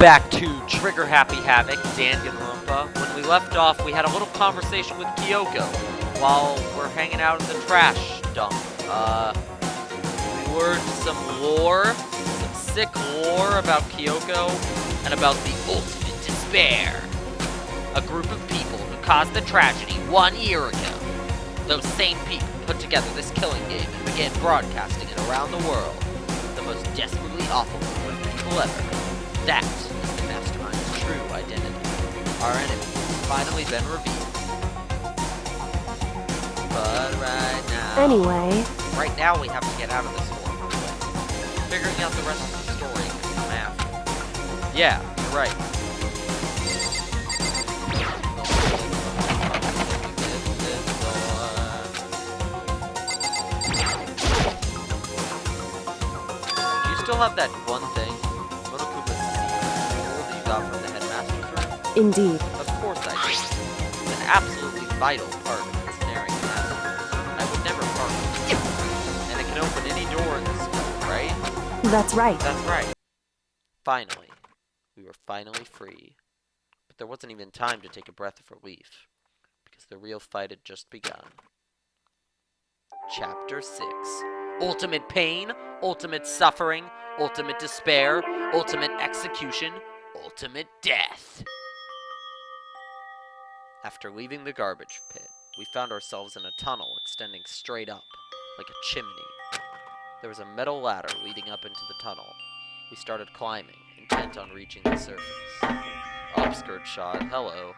back to Trigger Happy Havoc, Danganronpa. When we left off, we had a little conversation with Kyoko while we're hanging out in the trash dump. We learned some lore, some sick lore about Kyoko, and about the ultimate despair. A group of people who caused the tragedy 1 year ago. Those same people put together this killing game and began broadcasting it around the world. The most desperately awful group of people ever. That is the Mastermind's true identity. Our enemy has finally been revealed. But right now we have to get out of this horror. Figuring out the rest of the story can come after. Yeah, you're right. Do you still have that one thing? From the headmaster's room? Indeed. Of course I do. It's an absolutely vital part of ensnaring the master. I would never part with it. And it can open any door in this school, right? That's right. That's right. Finally. We were finally free. But there wasn't even time to take a breath of relief. Because the real fight had just begun. Chapter 6. Ultimate pain, ultimate suffering, ultimate despair, ultimate execution, ultimate death. After leaving the garbage pit, we found ourselves in a tunnel extending straight up, like a chimney. There was a metal ladder leading up into the tunnel. We started climbing, intent on reaching the surface. Upskirt shot, hello.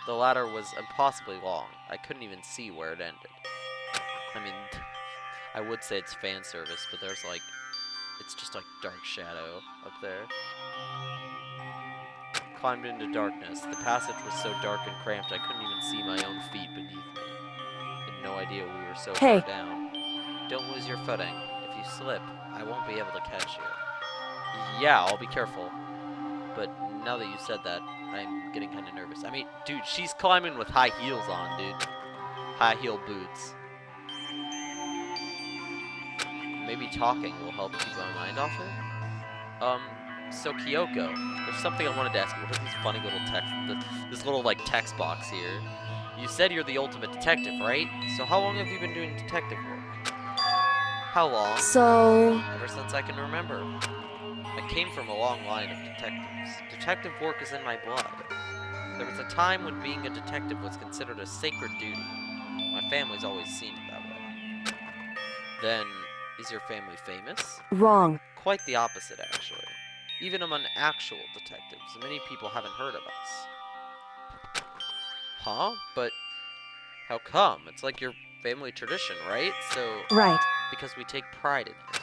The ladder was impossibly long. I couldn't even see where it ended. I mean, I would say it's fan service, but there's like, it's just like dark shadow up there. Climbed into darkness. The passage was so dark and cramped I couldn't even see my own feet beneath me. Had no idea we were so far down. Don't lose your footing. If you slip, I won't be able to catch you. Yeah, I'll be careful. But now that you said that, I'm getting kind of nervous. I mean, dude, she's climbing with high heels on, dude. High heel boots. Maybe talking will help keep my mind off it? So Kyoko, there's something I wanted to ask you. What are these funny little text, this little like text box here? You said you're the ultimate detective, right? So how long have you been doing detective work? How long? So... Ever since I can remember. I came from a long line of detectives. Detective work is in my blood. There was a time when being a detective was considered a sacred duty. My family's always seen it that way. Then, is your family famous? Wrong. Quite the opposite, actually. Even among actual detectives, many people haven't heard of us. Huh? But how come? It's like your family tradition, right? So... Right. Because we take pride in it.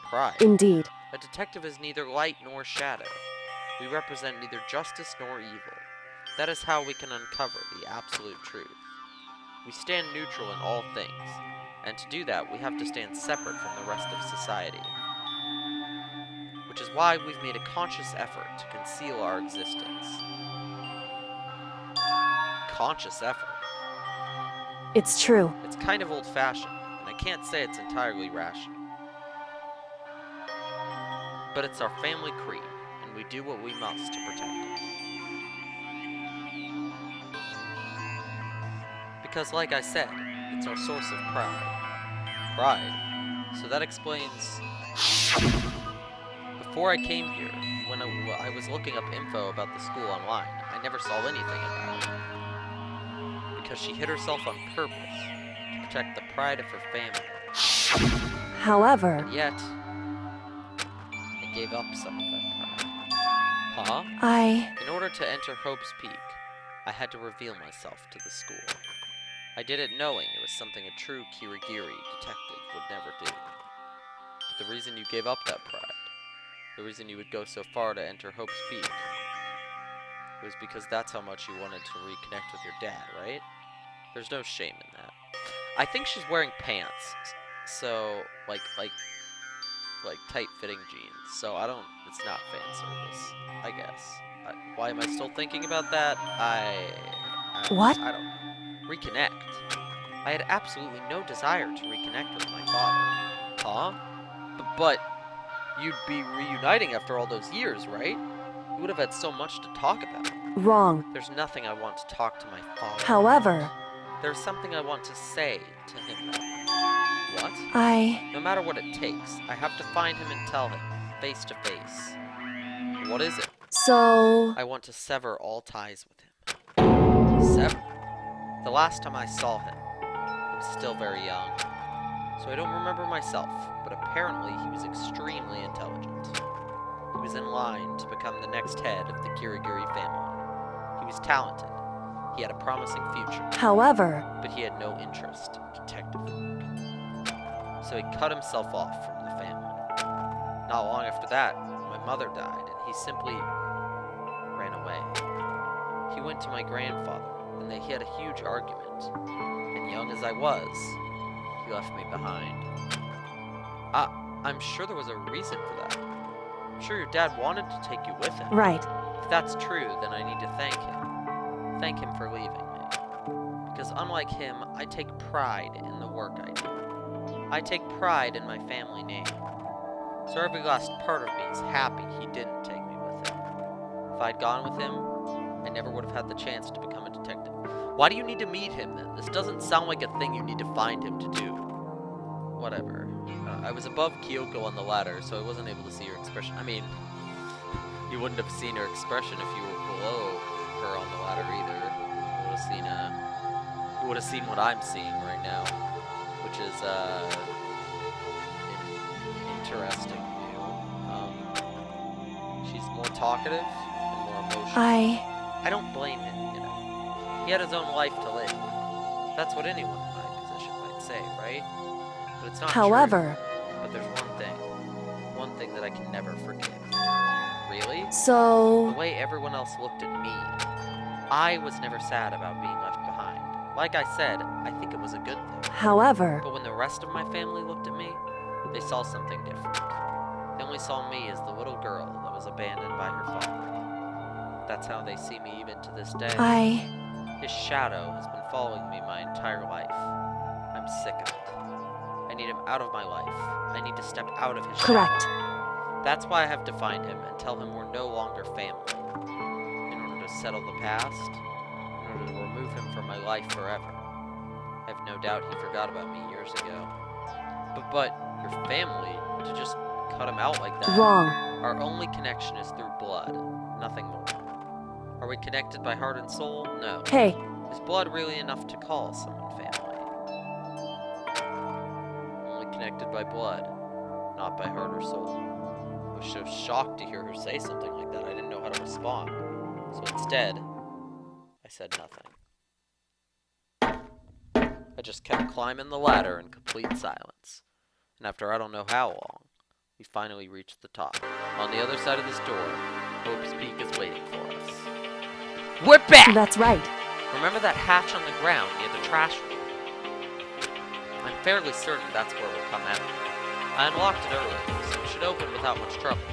Pride. Indeed. A detective is neither light nor shadow. We represent neither justice nor evil. That is how we can uncover the absolute truth. We stand neutral in all things. And to do that, we have to stand separate from the rest of society. Which is why we've made a conscious effort to conceal our existence. Conscious effort. It's true. It's kind of old-fashioned, and I can't say it's entirely rational. But it's our family creed, and we do what we must to protect it. Because like I said, it's our source of pride. Pride. So that explains... Before I came here, when I was looking up info about the school online, I never saw anything about it. Because she hid herself on purpose to protect the pride of her family. However... And yet, I gave up some of that pride. Huh? In order to enter Hope's Peak, I had to reveal myself to the school. I did it knowing it was something a true Kirigiri detective would never do. But the reason you gave up that pride, the reason you would go so far to enter Hope's Peak, was because that's how much you wanted to reconnect with your dad, right? There's no shame in that. I think she's wearing pants, so, like tight-fitting jeans, so it's not fan service, I guess. Why am I still thinking about that? What? I don't know. Reconnect. I had absolutely no desire to reconnect with my father. Huh? But you'd be reuniting after all those years, right? We would have had so much to talk about. Wrong. There's nothing I want to talk to my father However, about. There's something I want to say to him. What? No matter what it takes, I have to find him and tell him, face to face. What is it? So... I want to sever all ties with him. Sever? The last time I saw him, I was still very young, so I don't remember myself, but apparently he was extremely intelligent. He was in line to become the next head of the Kirigiri family. He was talented. He had a promising future. However... But he had no interest in detective work. So he cut himself off from the family. Not long after that, my mother died, and he simply ran away. He went to my grandfather, and he had a huge argument. And young as I was, he left me behind. I'm sure there was a reason for that. I'm sure your dad wanted to take you with him. Right. If that's true, then I need to thank him. Thank him for leaving me. Because unlike him, I take pride in the work I do. I take pride in my family name. So every last part of me is happy he didn't take me with him. If I'd gone with him, I never would have had the chance to become a detective. Why do you need to meet him then? This doesn't sound like a thing you need to find him to do. Whatever. I was above Kyoko on the ladder, so I wasn't able to see her expression. I mean, you wouldn't have seen her expression if you were below her on the ladder either. You would have seen what I'm seeing right now, which is interesting view. She's more talkative and more emotional. I don't blame him, you know. He had his own life to live. That's what anyone in my position might say, right? But it's not However... true. But there's one thing that I can never forgive. Really? So... The way everyone else looked at me. I was never sad about being left behind. Like I said, I think it was a good thing. However... But when the rest of my family looked at me, they saw something different. They only saw me as the little girl that was abandoned by her father. That's how they see me even to this day. His shadow has been following me my entire life. I'm sick of it. I need him out of my life. I need to step out of his shadow. Correct. That's why I have to find him and tell him we're no longer family. In order to settle the past, in order to remove him from my life forever. I have no doubt he forgot about me years ago. But your family, to just cut him out like that. Wrong. Our only connection is through blood, nothing more. Are we connected by heart and soul? No. Hey. Is blood really enough to call someone family? Only connected by blood, not by heart or soul. I was so shocked to hear her say something like that, I didn't know how to respond. So instead, I said nothing. I just kept climbing the ladder in complete silence. And after I don't know how long, we finally reached the top. On the other side of this door, Hope's Peak is waiting for us. We're back! That's right. Remember that hatch on the ground near the trash room? I'm fairly certain that's where we'll come out. I unlocked it earlier, so it should open without much trouble.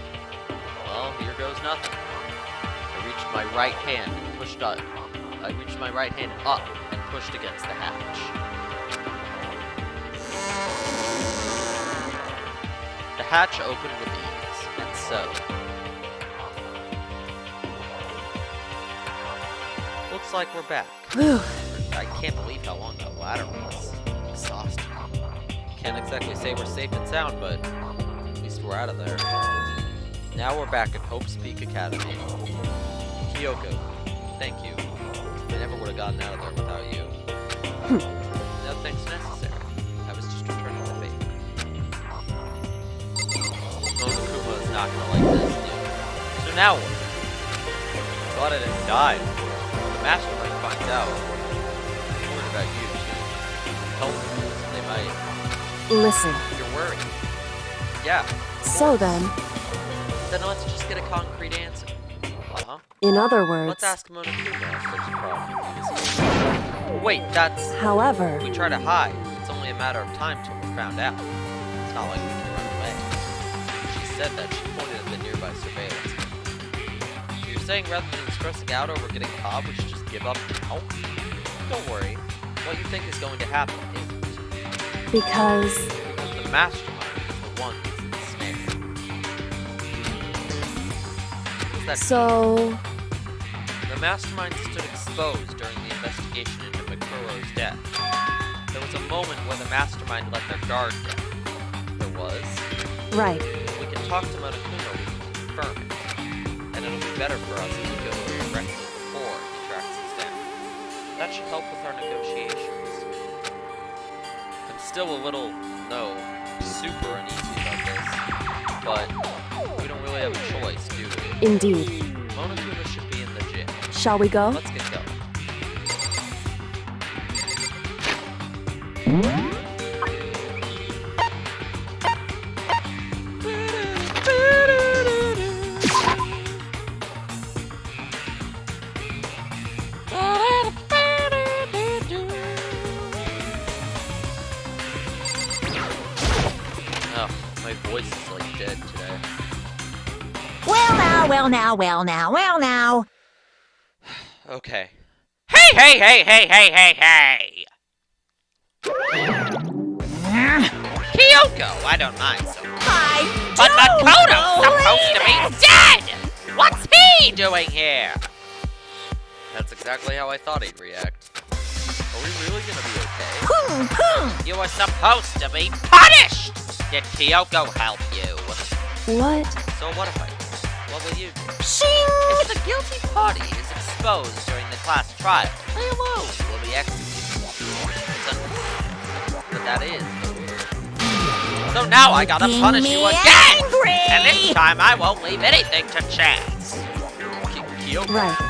Well, here goes nothing. I reached my right hand up and pushed against the hatch. The hatch opened with ease, and so... Looks like we're back. Whew. I can't believe how long that ladder was. Exhausting. Can't exactly say we're safe and sound, but at least we're out of there. Now we're back at Hope's Peak Academy. Kyoko, thank you. I never would have gotten out of there without you. No thanks necessary. I was just returning the favor. Monokuma is not gonna like this, dude. So now what? Thought I didn't die. The mastermind finds out. I'm worried about you, too. Tell them they might. Listen. You're worried. Yeah. So then let's just get a concrete answer. In other words... Let's ask Monokuma if there's a problem. Wait, that's... However... If we try to hide, it's only a matter of time till we're found out. It's not like we can run away. She said that she pointed at the nearby surveillance. So you're saying rather than stressing out over getting caught, we should just give up now? Don't worry. What you think is going to happen isn't. Because the mastermind is the one who's ensnared. does that So... The mastermind stood exposed during the investigation into Makuro's death. There was a moment where the mastermind let their guard down. There was. Right. We can talk to Monokuma, we can confirm it. And it'll be better for us if we go to him directly before he tracks us down. That should help with our negotiations. I'm still a little, super uneasy about this. But we don't really have a choice, do we? Indeed. Monokuma should be in the gym. Shall we go? Let's get going. Oh, my voice is like dead today. Well now. Okay. Hey! Kyoko, I don't mind so much. But Makoto's supposed to be dead! What's he doing here? That's exactly how I thought he'd react. Are we really gonna be okay? You were supposed to be punished! Did Kyoko help you? What? So what if I do? What will you do? Shing! If the guilty party is exposed during the class trial, they alone will be executed. It's unfortunate, but that is the rule. So now I gotta punish you again! Angry. And this time I won't leave anything to chance. Kyoko, Right. do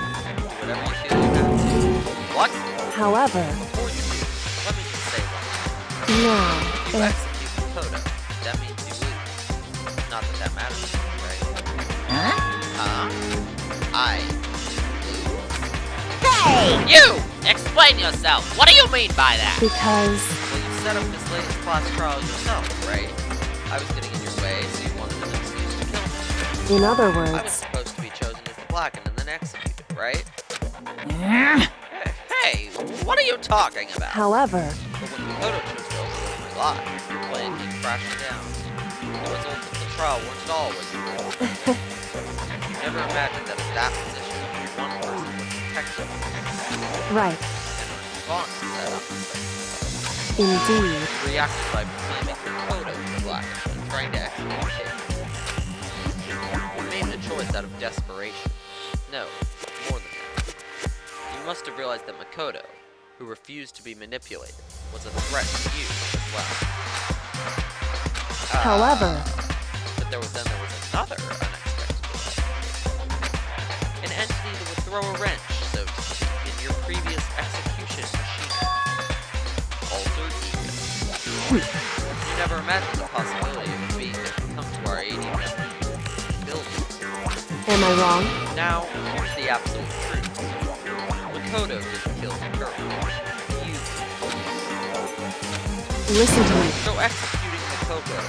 whatever you feel you have to. What? However... Before you do, let me just say one thing. Now... If you execute Makoto, that means you lose. Not that that matters to you, right? Huh? I lose? Hey! You! Explain yourself! What do you mean by that? Because... Well, you set up this latest class trial yourself, right? I was getting in your way, so you wanted an excuse to kill me. In other I was words... supposed to be chosen as the blackened and then executed, right? Hey, what are you talking about? However... But when Makoto chose to overlook my lie, your plan came crashing down. The results of the trial weren't always good. You never imagined that in that position, one person would protect you. Right. And in response to that unsuspected Indeed. you reacted by proclaiming Makoto the blackened and trying to execute him. You made the choice out of desperation. No, more than that. You must have realized that Makoto, who refused to be manipulated, was a threat to you as well. However... But there was another unexpected development. An entity that would throw a wrench, so to speak, in your previous execution machine. Alter ego. You never imagined the possibility of a being that could come to our aid even after you building. Am I wrong? Now, here's the absolute truth. Makoto didn't kill the girl. You did. Listen to me. So executing Makoto.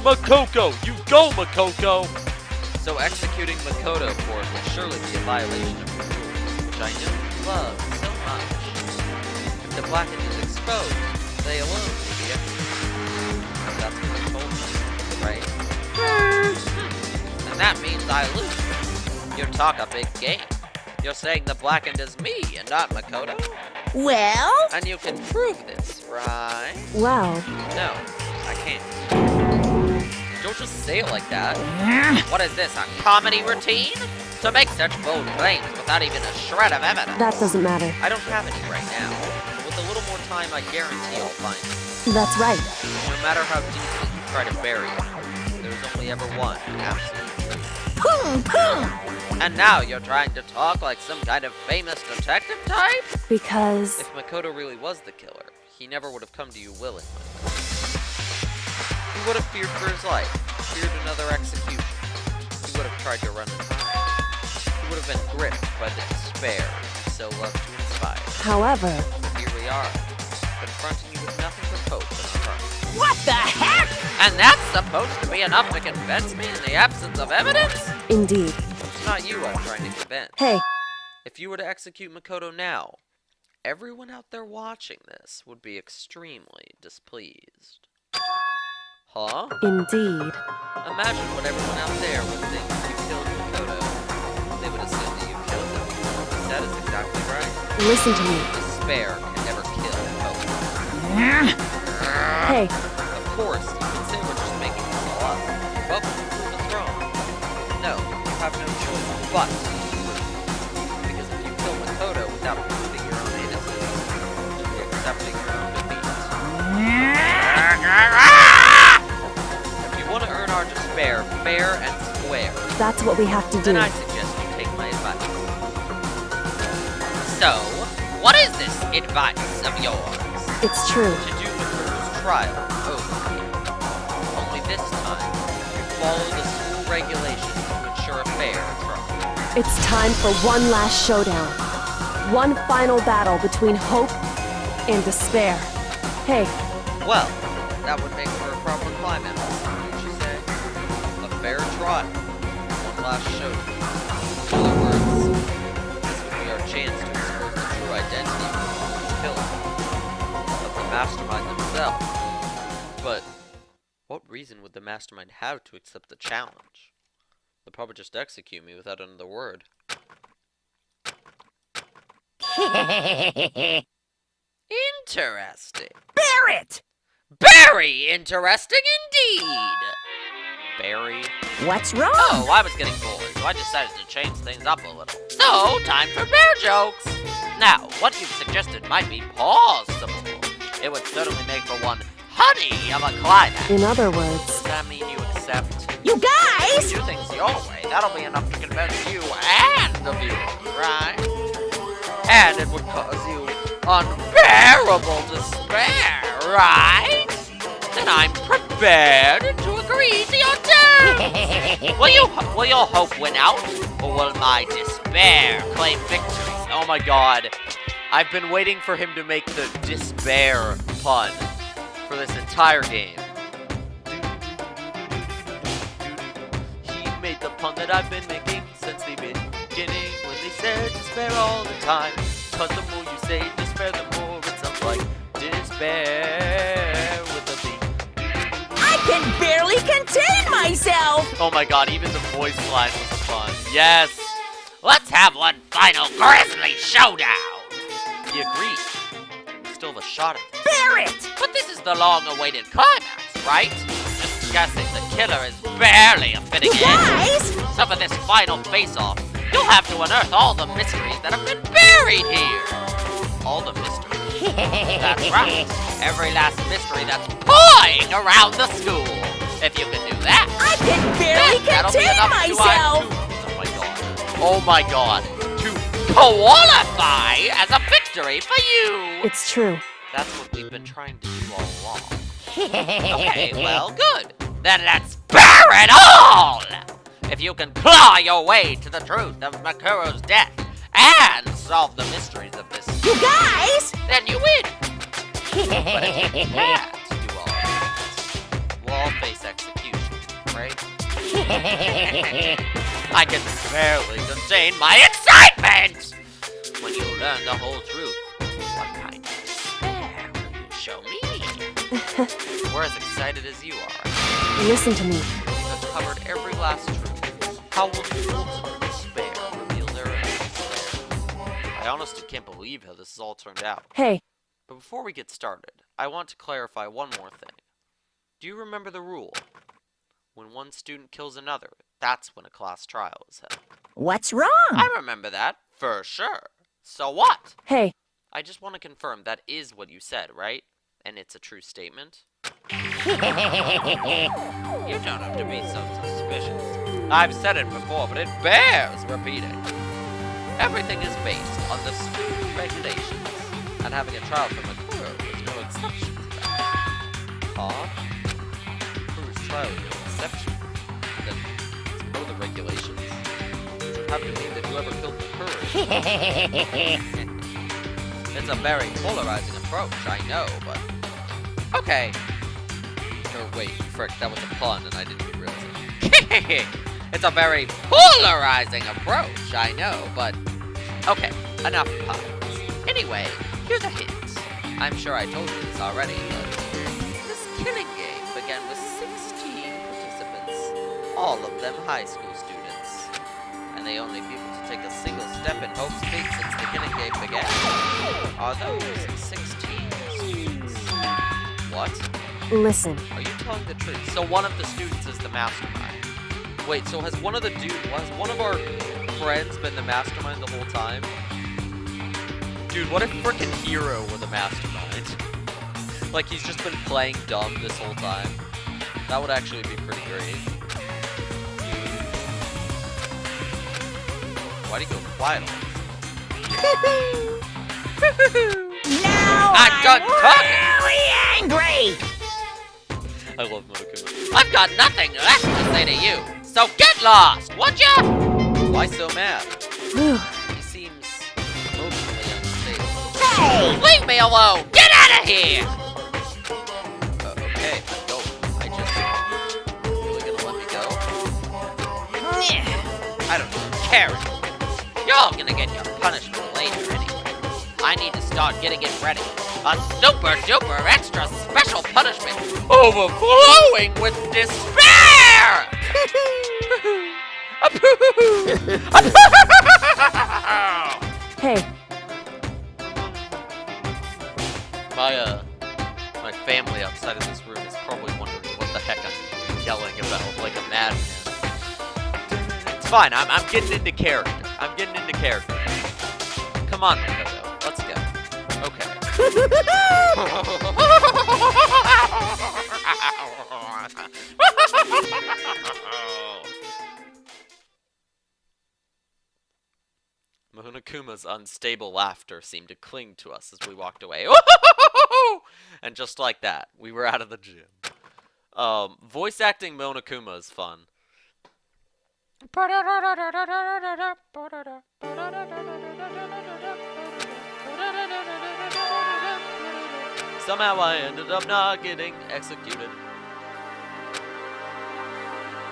Makoko! You go, Makoko! So executing Makoto for it would surely be a violation of the rules, which I know you love so much. If the blackened is exposed, they alone will be executed. That's what you told me, right? And that means I lose. You talk a big game. You're saying the blackened is me and not Makoto? Well? And you can prove this, right? Well... No, I can't. Don't just say it like that. What is this, a comedy routine? To make such bold claims without even a shred of evidence. That doesn't matter. I don't have any right now, but with a little more time, I guarantee I'll find it. That's right. No matter how deeply you try to bury it, there's only ever one absolute truth. And now you're trying to talk like some kind of famous detective type? Because... If Makoto really was the killer, he never would have come to you willingly. He would have feared for his life, feared another execution. He would have tried to run and hide. He would have been gripped by the despair you so love to inspire. However... But here we are, confronting you with nothing but hope in our hearts. What the heck? And that's supposed to be enough to convince me in the absence of evidence? Indeed. It's not you I'm trying to convince. Hey. If you were to execute Makoto now, everyone out there watching this would be extremely displeased. Huh? Indeed. Imagine what everyone out there would think if you killed Makoto. They would assume that you killed him. That is exactly right. Listen to me. Despair can never kill hope. Hey, Of course, you can say we're just making this all up. Welcome to prove us wrong. No, you have no choice but to prove. Because if you kill Makoto without proving your own innocence, you'll be accepting your own defeat. If you want to earn our despair fair and square, that's what we have to do. then I suggest you take my advice. So, what is this advice of yours? It's true. To do Makoto's trial over again. Only this time, you follow the school regulations to ensure a fair trial. It's time for one last showdown. One final battle between hope and despair. Hey, Well, that would make for a proper climax, wouldn't you say? A fair trial. One last showdown. In other words, this would be our chance to expose the true identity of the killer. Of the mastermind themselves. But what reason would the mastermind have to accept the challenge? They'll probably just execute me without another word. Interesting. Barrett! Very interesting indeed. Barry. What's wrong? Oh, I was getting bored, so I decided to change things up a little. So, time for bear jokes. Now, what you've suggested might be possible. It would certainly make for one honey of a climax. in other words, Does that mean you accept? You guys! Do things your way. That'll be enough to convince you and the viewers, right? And it would cause you unbearable despair, right? Then I'm prepared to agree to your terms. Will your hope win out, or will my despair claim victory? Oh my god. I've been waiting for him to make the despair pun for this entire game. He made the pun that I've been making since the beginning, when they said despair all the time. Cause the more you say despair, the more it sounds like despair with a B. I can barely contain myself! Oh my god, even the voice line was a pun. Yes! Let's have one final grisly showdown! He agreed. We still have a shot at this. Barrett! But this is the long-awaited climax, right? Just guessing the killer is barely a fitting You end. guys! So for this final face-off, you'll have to unearth all the mysteries that have been buried here. All the mysteries. That's right. Every last mystery that's pawing around the school. If you can do that, I can barely that'll be contain enough myself! Oh my god. Oh my god. To qualify as a victory for you. it's true. That's what we've been trying to do all along. Okay, well, good. Then let's bear it all! If you can claw your way to the truth of Makuro's death and solve the mysteries of this, You guys! then you win. But if you can't do all that, we'll all face execution, right? I can barely contain my excitement! When you learn the whole truth, what kind of despair will you show me? We're as excited as you are. Listen to me. We've covered every last truth. How will the ultimate despair reveal their own despair? I honestly can't believe how this has all turned out. Hey, But before we get started, I want to clarify one more thing. Do you remember the rule? When one student kills another, that's when a class trial is held. What's wrong? I remember that, for sure. So what? hey, I just want to confirm that is what you said, right? And it's a true statement? You don't have to be so suspicious. I've said it before, but it bears repeating. Everything is based on the school regulations, and having a trial for Makuro is no exception to that. Huh? Makuro's trial is no exception. Then it's the regulations. Which would have to mean that whoever killed Makuro. It's a very polarizing approach, I know, but... Okay. Or wait, frick, that was a pun and I didn't even realize it. It's a very polarizing approach, I know, but... Okay, enough puns. Anyway, here's a hint. I'm sure I told you this already, but... This killing game began with All of them high school students. And the only people to take a single step in Hope's Peak since the beginning game began are those 16 students. What? Listen. Are you telling the truth? So one of the students is the mastermind. Wait, so has one of our friends been the mastermind the whole time? Dude, what if frickin' Hero were the mastermind? Like, he's just been playing dumb this whole time. That would actually be pretty great. Why'd he go quiet all of a sudden? Now I'm done talking! really angry! I love Monokuma. I've got nothing left to say to you, so get lost, would ya? Why so mad? He seems emotionally unstable. Hey! Leave me alone! Get out of here! Okay, go. I just... Really gonna let me go? I don't care anymore. You're gonna get your punishment later anyway. I need to start getting it ready. A super duper extra special punishment overflowing with despair! Hey. My family outside of this room is probably wondering what the heck I'm yelling about like a madman. It's fine, I'm getting into character. I'm getting into character. Come on, Makoto. Let's go. Okay. Monokuma's unstable laughter seemed to cling to us as we walked away. And just like that, we were out of the gym. Voice acting Monokuma is fun. Somehow I ended up not getting executed.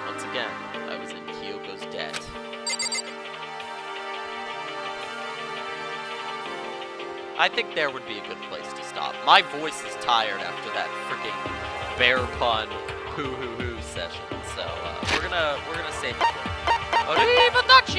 Once again, I was in Kyoko's debt. I think there would be a good place to stop. My voice is tired after that freaking bear pun hoo hoo hoo session, so we're gonna save it. Arrivederci!